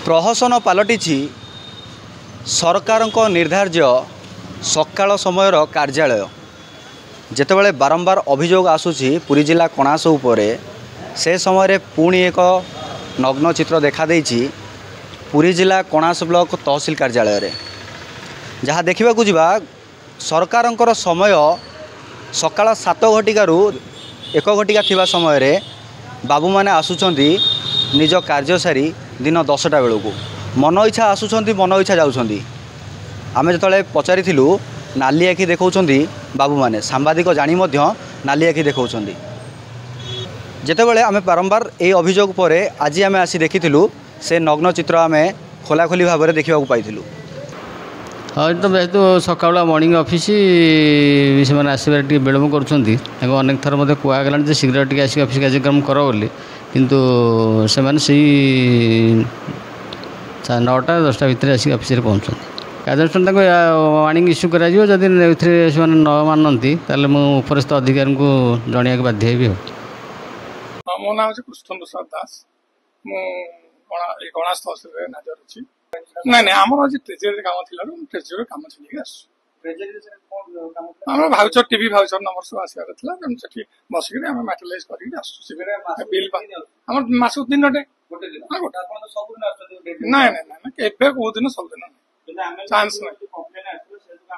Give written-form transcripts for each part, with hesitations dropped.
प्रहसन पलटि सरकार निर्धार्य सकाळ समय कार्यालय जेतेबेले बारंबार अभियोग आसूची पुरी जिला कणास उपरे से समय पुणी एक नग्न चित्र देखा देइछि पुरी जिला कणास ब्लॉक तहसील कार्यालय रे जहाँ देखा जावा सरकार समय सकाळ 7 घटिकारु 1 घटिका थिबा समय रे बाबू माने आसुचंदी निज कार्य सारी दिन 10टा बेलू मन इच्छा आसुचंदी मन इच्छा जाउचंदी। आमे जतले पचारि नाली आखि देखौचंदी बाबू माने सांबादिक जानी मध्य नाली आखि देखौचंदी। जेतेबेले आमे बारंबार ए अभियोग परे आज आमे आसी देखिथिलु से नग्न चित्र आमे खोलाखोली भाव में देखा पाइलु। हाँ तो जेहतु सकाल मॉर्निंग ऑफिस से आसबार टे विलम्ब कर थर मत कहगला शीघ्र टे आसिक ऑफिस कार्यक्रम कर बोली किंतु से 9टा 10टा भितर आसिक ऑफिस पहुँचते कार्यानुष्ठान वार्निंग इश्यू कर न मानती उपरस्थ अधिकारी को जनवा बाध्य हो। मो नाम कृष्ण प्रसाद दास गणास तहसील नाजर अच्छी ना ना आम आज ट्रेजरी कम थी ट्रेजरी कम आम भाउचर टीवी भाउचर नंबर सब आसबार था बसिक मैटेरियालाइज कर बिल आम मस 3 टे ना कौ दिन सब दिन चांस ना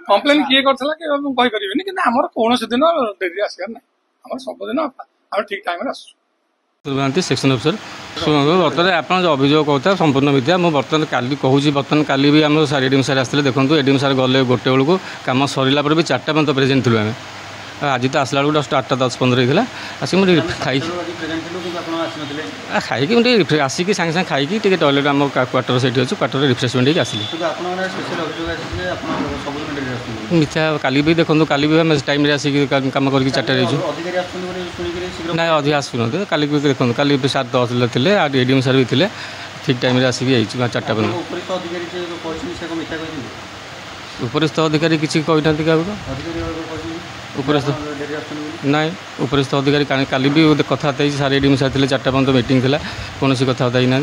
कम्प्लेन किए करनी कि आम कौन दिन डेरी आसबार ना आम सबुदिन आम ठीक टाइम आस सेक्शन अफिसर शुणु बर्तमान आप अभियोग कहता संपूर्ण मिथ्या मुझे बर्तमान काली कहूँ बर्तमान काली भी आम सार एडीएम सार आसते देखो एडीएम सार गले 1 बेलू कम सरला भी 4टा पर्यंत प्रेजेंट थी आम आज तो आसला बेलू जस्ट 8टा 10-15 होता आसिक मुझे खाई आसिक सागे सागे खाई टॉयलेट आम क्वार्टर से अच्छे क्वार्टर रिफ्रेशमेंट आसली मिथ्या काली भी देखो काली भी आम टाइम आसिक कम कर 4टा ना अधिक आसुन काली भी देखो काली सार 10 थे एडीएम सार भी थे ठीक टाइम आसिक 4टा पर्यटन उपरिस्थ अधिकारी किसी कहना क्या उपरिस्थ ना उपरिस्थ अधिकारी काली भी कथबार्ता सारे एडीएम सार थे 4टा पर्यटन मीटिंग थी कौन कथबार्ता ही ना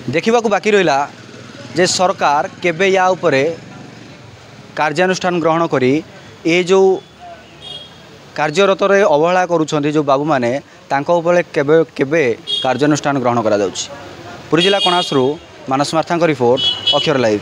देखा बाकी रहा जे सरकार केबे या उपरे कार्यानुष्ठान ग्रहण करी ए जो कार्यरत अवहेला करुछंती जो बाबू माने तांको उपरे केबे केबे कार्यानुष्ठान ग्रहण करा जाउछि। पुरी जिला कणासरू मानस मार्थांक रिपोर्ट अक्षर लाइव।